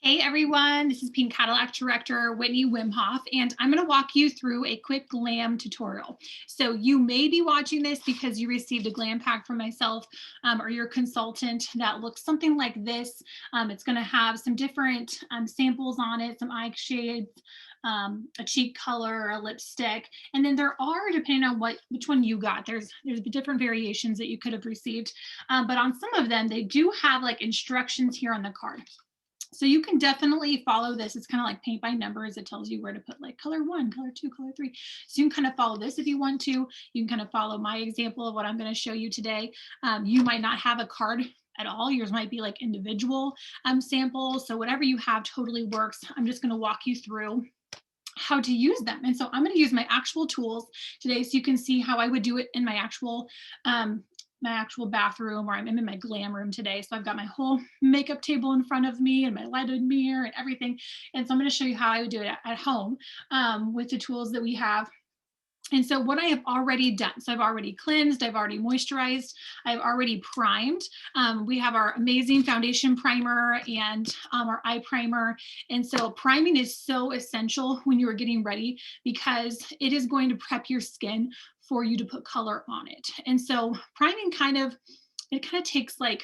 Hey everyone, this is Pink Cadillac Director Whitney Wimhoff, and I'm going to walk you through a quick glam tutorial. So you may be watching this because you received a glam pack from myself or your consultant that looks something like this. It's going to have some different samples on it, some eye shades, a cheek color, a lipstick, and then there are, depending on which one you got, there's different variations that you could have received, but on some of them they do have like instructions here on the card. So you can definitely follow this. It's kind of like paint by numbers. It tells you where to put like color 1, color 2, color 3. So you can kind of follow this if you want to. You can kind of follow my example of what I'm going to show you today. You might not have a card at all. Yours might be like individual samples. So whatever you have totally works. I'm just going to walk you through how to use them. And so I'm going to use my actual tools today so you can see how I would do it in my actual bathroom, or I'm in my glam room today. So I've got my whole makeup table in front of me and my lighted mirror and everything. And so I'm going to show you how I would do it at home with the tools that we have. And so what I have already done, so I've already cleansed, I've already moisturized, I've already primed. We have our amazing foundation primer and our eye primer. And so priming is so essential when you are getting ready because it is going to prep your skin for you to put color on it. And so priming it kind of takes like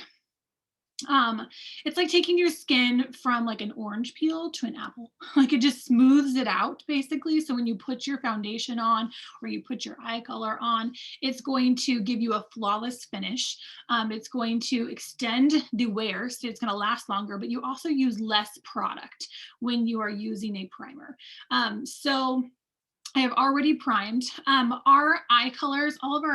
it's like taking your skin from like an orange peel to an apple. Like it just smooths it out basically. So when you put your foundation on or you put your eye color on, it's going to give you a flawless finish. It's going to extend the wear, so it's going to last longer, but you also use less product when you are using a primer. So I have already primed. Our eye colors, all of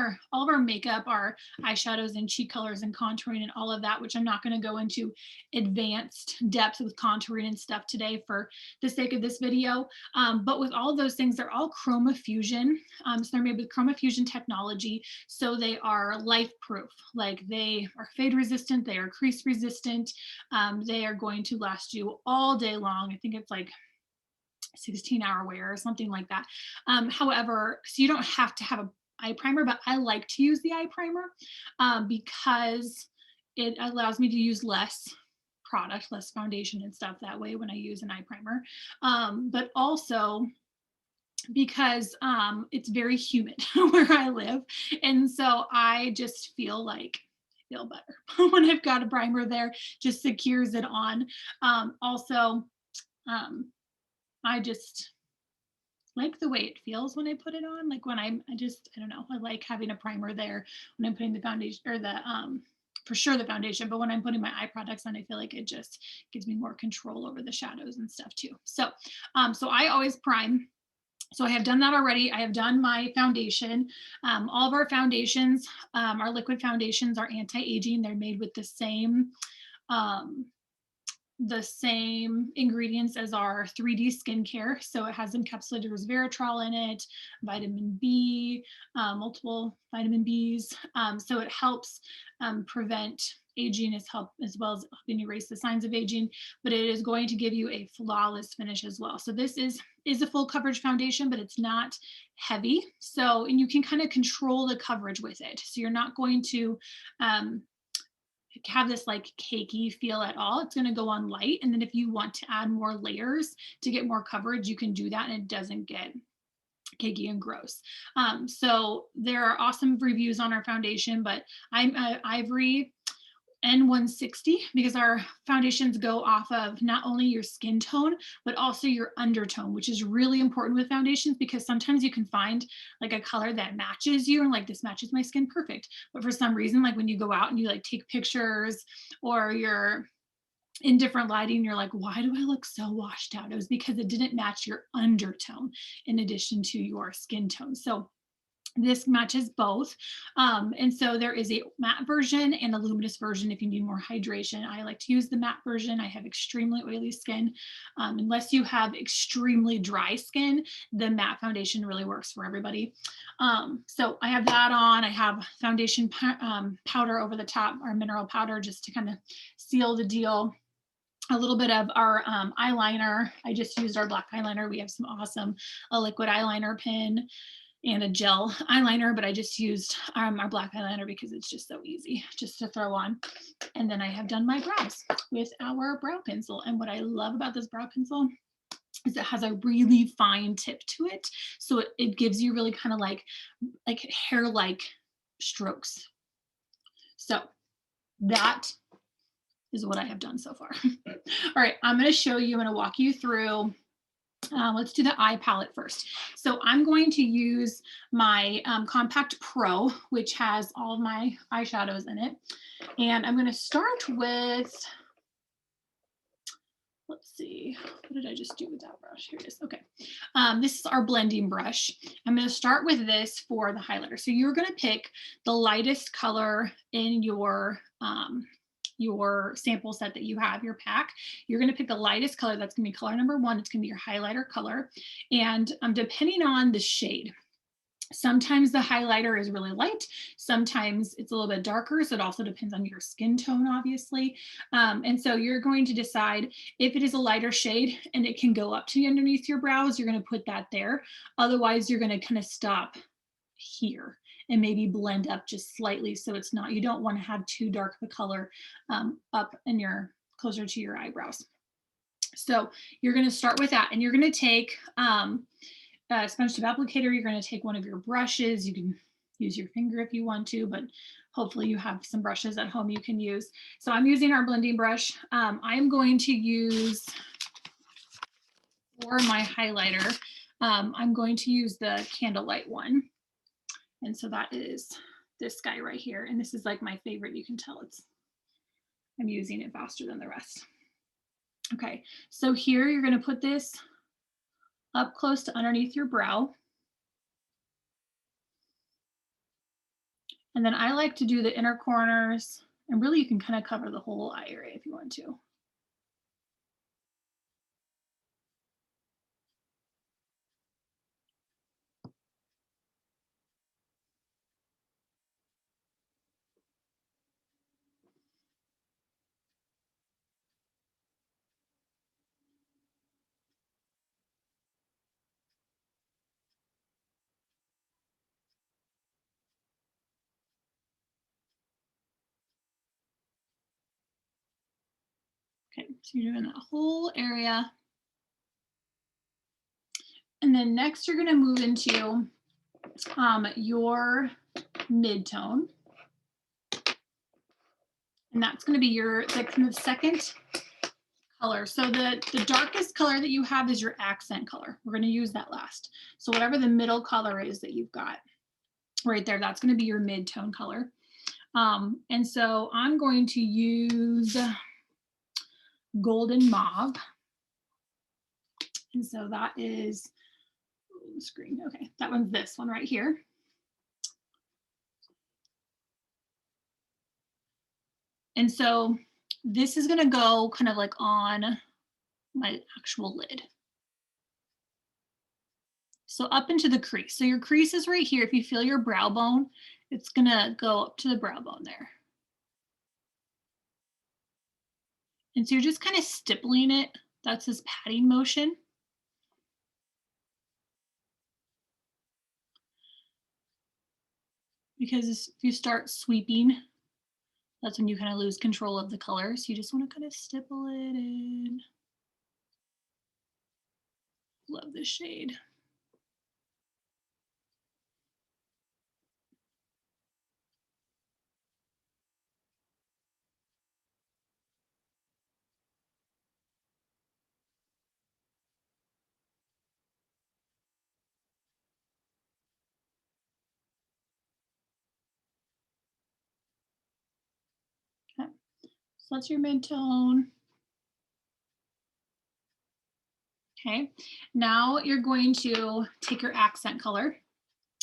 our makeup, our eyeshadows and cheek colors and contouring and all of that, which I'm not going to go into advanced depth with contouring and stuff today for the sake of this video. But with all of those things, they're all chroma fusion. So they're made with chroma fusion technology. So they are life proof. Like they are fade resistant, they are crease resistant. They are going to last you all day long. I think it's like 16-hour wear or something like that. However, so you don't have to have a eye primer, but I like to use the eye primer because it allows me to use less product, less foundation and stuff that way when I use an eye primer. But also because it's very humid where I live. And so I just feel better when I've got a primer there, just secures it on. Also, um, I just like the way it feels when I put it on. Like when I don't know, I like having a primer there when I'm putting the foundation or for sure the foundation, but when I'm putting my eye products on, I feel like it just gives me more control over the shadows and stuff too. So, so I always prime. So I have done that already. I have done my foundation. All of our foundations, our liquid foundations are anti-aging. They're made with um, the same ingredients as our 3D skincare. So it has encapsulated resveratrol in it, vitamin B, multiple vitamin Bs. So it helps prevent aging as well as helping erase the signs of aging, but it is going to give you a flawless finish as well. So this is a full coverage foundation, but it's not heavy. So, and you can kind of control the coverage with it. So you're not going to have this like cakey feel at all. It's going to go on light. And then if you want to add more layers to get more coverage, you can do that and it doesn't get cakey and gross. So there are awesome reviews on our foundation, but I'm Ivory N160 because our foundations go off of not only your skin tone, but also your undertone, which is really important with foundations because sometimes you can find like a color that matches you and like this matches my skin perfect. But for some reason, like when you go out and you like take pictures or you're in different lighting, you're like, why do I look so washed out? It was because it didn't match your undertone in addition to your skin tone. So this matches both. And so there is a matte version and a luminous version if you need more hydration. I like to use the matte version. I have extremely oily skin. Unless you have extremely dry skin, the matte foundation really works for everybody. So I have that on. I have foundation powder over the top, our mineral powder, just to kind of seal the deal. A little bit of our eyeliner. I just used our black eyeliner. We have some awesome liquid eyeliner pen. and a gel eyeliner, but I just used our black eyeliner because it's just so easy just to throw on. And then I have done my brows with our brow pencil. And what I love about this brow pencil is it has a really fine tip to it. So it gives you really kind of like hair-like strokes. So that is what I have done so far. All right, I'm going to show you, I'm going to walk you through. Let's do the eye palette first. So I'm going to use my Compact Pro, which has all of my eyeshadows in it. And I'm going to start with, let's see, what did I just do with that brush? Here it is. Okay. This is our blending brush. I'm going to start with this for the highlighter. So you're going to pick the lightest color in your sample set that you have, your pack. You're going to pick the lightest color. That's going to be color number 1. It's going to be your highlighter color. And depending on the shade, sometimes the highlighter is really light. Sometimes it's a little bit darker. So it also depends on your skin tone, obviously. And so you're going to decide if it is a lighter shade and it can go up to underneath your brows, you're going to put that there. Otherwise, you're going to kind of stop here and maybe blend up just slightly. So it's not, you don't want to have too dark of a color up in your, closer to your eyebrows. So you're going to start with that, and you're going to take sponge tip applicator. You're going to take one of your brushes. You can use your finger if you want to, but hopefully you have some brushes at home you can use. So I'm using our blending brush. I'm going to use, for my highlighter, I'm going to use the Candlelight one. And so that is this guy right here. And this is like my favorite. You can tell I'm using it faster than the rest. Okay, so here you're going to put this up close to underneath your brow. And then I like to do the inner corners, and really you can kind of cover the whole eye area if you want to. Okay, so you're doing that whole area. And then next you're going to move into your mid-tone. And that's going to be your kind of second color. So the darkest color that you have is your accent color. We're going to use that last. So whatever the middle color is that you've got right there, that's going to be your mid-tone color. And so I'm going to use Golden Mauve. And so that is the screen. Okay, that one's this one right here. And so this is going to go kind of like on my actual lid. So up into the crease. So your crease is right here. If you feel your brow bone, it's going to go up to the brow bone there. And so you're just kind of stippling it. That's this patting motion. Because if you start sweeping, that's when you kind of lose control of the color. So you just want to kind of stipple it in. Love this shade. Okay. So that's your mid-tone. Okay, now you're going to take your accent color.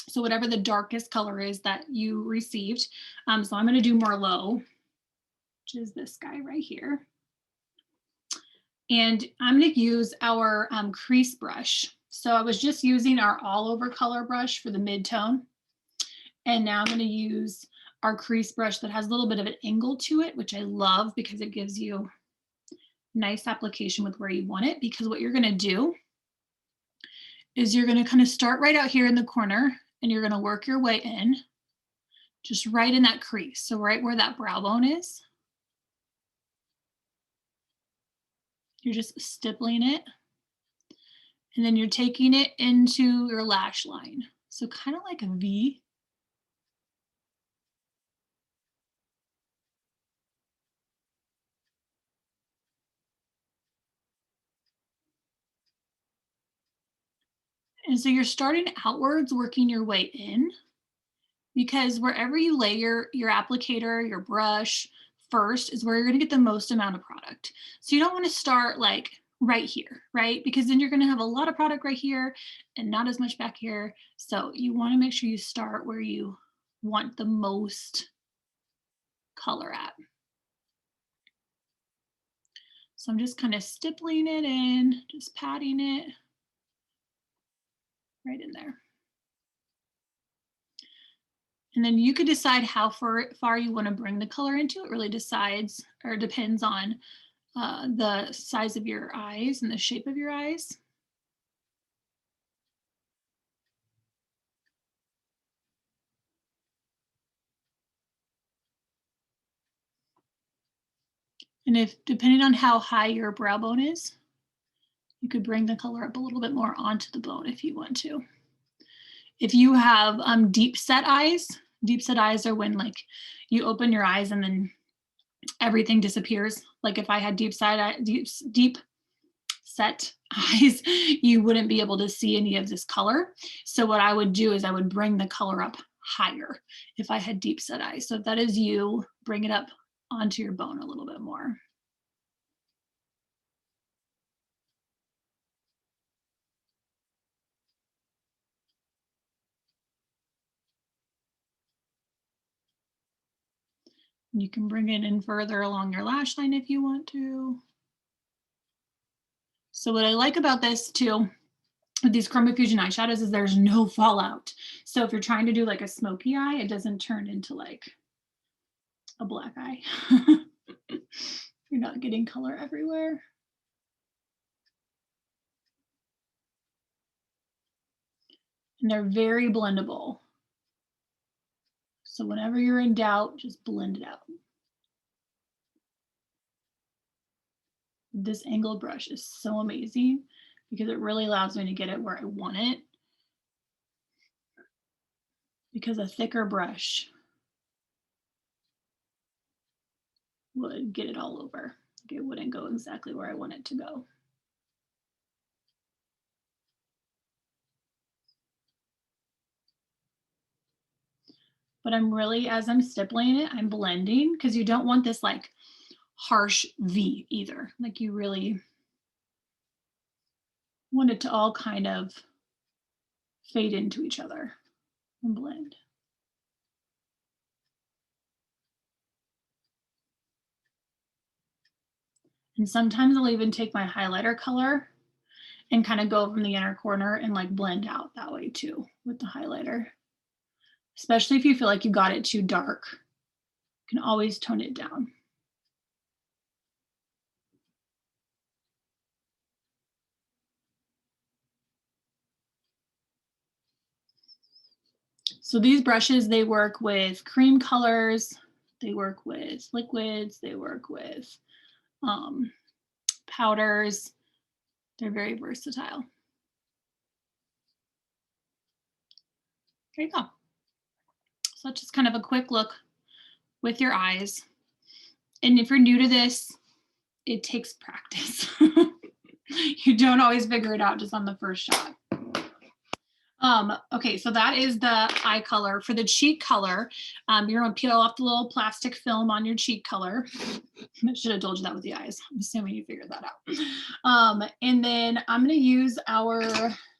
So whatever the darkest color is that you received. So I'm going to do Merlot, which is this guy right here. And I'm going to use our crease brush. So I was just using our all over color brush for the mid-tone. And now I'm going to use our crease brush that has a little bit of an angle to it, which I love because it gives you nice application with where you want it. Because what you're going to do is you're going to kind of start right out here in the corner and you're gonna work your way in, just right in that crease. So right where that brow bone is, you're just stippling it. And then you're taking it into your lash line. So kind of like a V. And so you're starting outwards, working your way in, because wherever you lay your applicator, your brush first is where you're going to get the most amount of product. So you don't want to start like right here, right? Because then you're going to have a lot of product right here and not as much back here. So you want to make sure you start where you want the most color at. So I'm just kind of stippling it in, just patting it right in there. And then you could decide how far you want to bring the color into. It really decides or depends on the size of your eyes and the shape of your eyes. And if depending on how high your brow bone is, you could bring the color up a little bit more onto the bone if you want to. If you have deep set eyes are when like you open your eyes and then everything disappears. Like if I had deep set eyes, you wouldn't be able to see any of this color. So what I would do is I would bring the color up higher if I had deep set eyes. So if that is you, bring it up onto your bone a little bit more. You can bring it in further along your lash line if you want to. So what I like about this too, with these Chroma Fusion eyeshadows is there's no fallout. So if you're trying to do like a smoky eye, it doesn't turn into like a black eye. You're not getting color everywhere. And they're very blendable. So whenever you're in doubt, just blend it out. This angled brush is so amazing because it really allows me to get it where I want it. Because a thicker brush would get it all over. It wouldn't go exactly where I want it to go. But I'm really, as I'm stippling it, I'm blending because you don't want this like harsh V either. Like you really want it to all kind of fade into each other and blend. And sometimes I'll even take my highlighter color and kind of go from the inner corner and like blend out that way too with the highlighter. Especially if you feel like you got it too dark, you can always tone it down. So these brushes, they work with cream colors, they work with liquids, they work with powders. They're very versatile. There you go. So that's just kind of a quick look with your eyes. And if you're new to this, it takes practice. You don't always figure it out just on the first shot. Okay, so that is the eye color. For the cheek color, you're gonna peel off the little plastic film on your cheek color. I should have told you that with the eyes. I'm assuming you figured that out. And then I'm gonna use our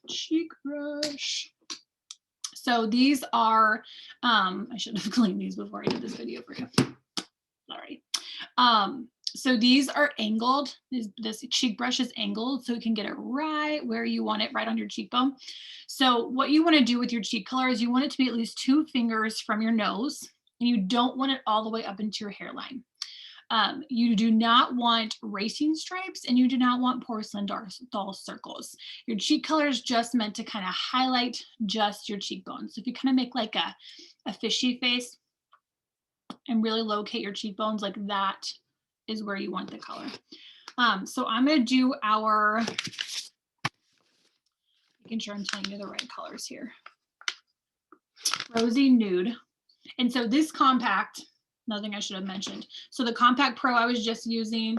cheek brush. So these are, I should have cleaned these before I did this video for you. Sorry. So these are angled. This cheek brush is angled so you can get it right where you want it, right on your cheekbone. So what you want to do with your cheek color is you want it to be at least 2 fingers from your nose, and you don't want it all the way up into your hairline. You do not want racing stripes and you do not want porcelain doll circles. Your cheek color is just meant to kind of highlight just your cheekbones. So if you kind of make like a fishy face and really locate your cheekbones, like that is where you want the color. So I'm going to do our, making sure I'm telling you the right colors here. Rosy Nude. And so this compact, nothing I should have mentioned. So the Compact Pro I was just using,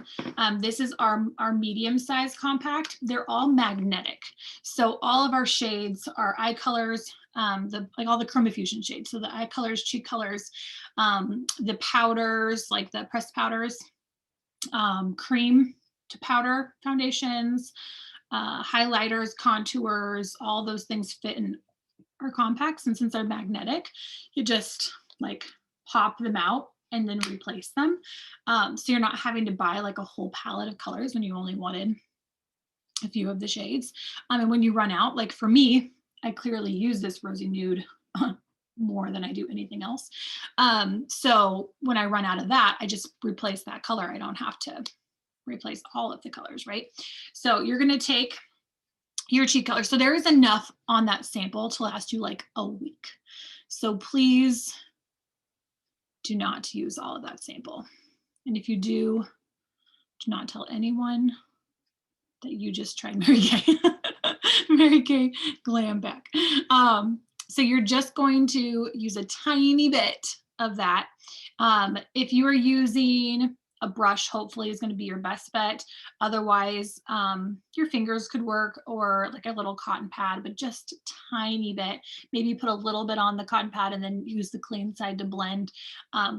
this is our medium size compact. They're all magnetic. So all of our shades, our eye colors, like all the Chroma Fusion shades. So the eye colors, cheek colors, the powders, like the pressed powders, cream to powder foundations, highlighters, contours, all those things fit in our compacts. And since they're magnetic, you just like pop them out and then replace them. So you're not having to buy like a whole palette of colors when you only wanted a few of the shades. And when you run out, like for me, I clearly use this Rosy Nude more than I do anything else. So when I run out of that, I just replace that color. I don't have to replace all of the colors, right? So you're gonna take your cheek color. So there is enough on that sample to last you like a week. So please do not use all of that sample. And if you do not tell anyone that you just tried Mary Kay, Mary Kay Glam Back. So you're just going to use a tiny bit of that. If you are using a brush, hopefully is going to be your best bet. Otherwise, your fingers could work, or like a little cotton pad, but just a tiny bit. Maybe put a little bit on the cotton pad and then use the clean side to blend.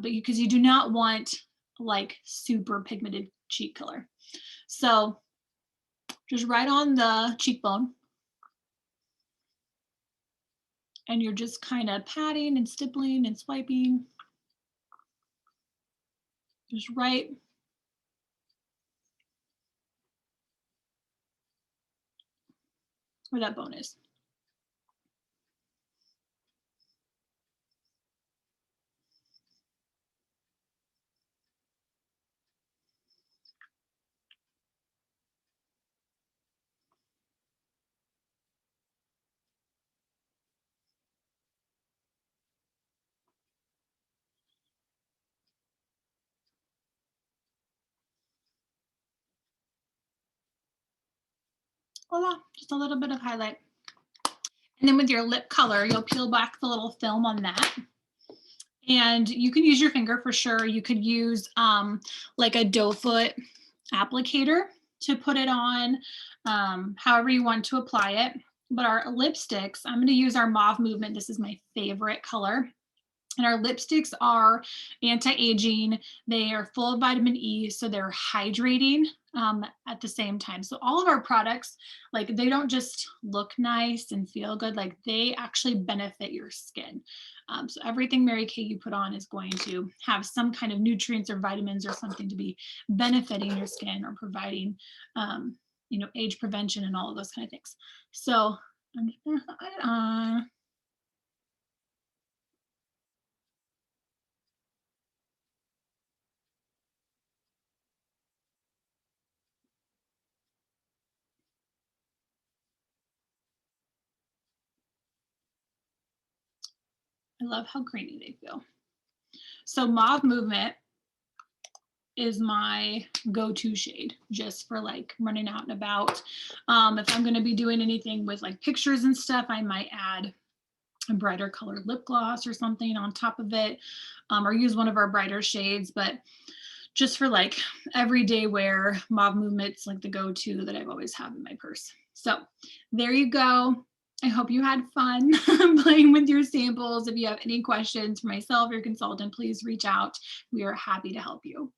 Because you do not want like super pigmented cheek color. So just right on the cheekbone. And you're just kind of patting and stippling and swiping. Just right where that bone is. Voila, just a little bit of highlight. And then with your lip color, you'll peel back the little film on that. And you can use your finger for sure. You could use like a doe foot applicator to put it on, however you want to apply it. But our lipsticks, I'm going to use our Mauve Movement. This is my favorite color. And our lipsticks are anti-aging. They are full of vitamin E, so they're hydrating at the same time. So all of our products, like they don't just look nice and feel good, like they actually benefit your skin. So everything Mary Kay you put on is going to have some kind of nutrients or vitamins or something to be benefiting your skin or providing, age prevention and all of those kind of things. So I'm just gonna put it on. I love how creamy they feel. So Mauve Movement is my go-to shade just for like running out and about. If I'm going to be doing anything with like pictures and stuff, I might add a brighter colored lip gloss or something on top of it, or use one of our brighter shades. But just for like everyday wear, Mauve Movement's like the go-to that I've always had in my purse. So there you go. I hope you had fun playing with your samples. If you have any questions for myself or your consultant, please reach out. We are happy to help you.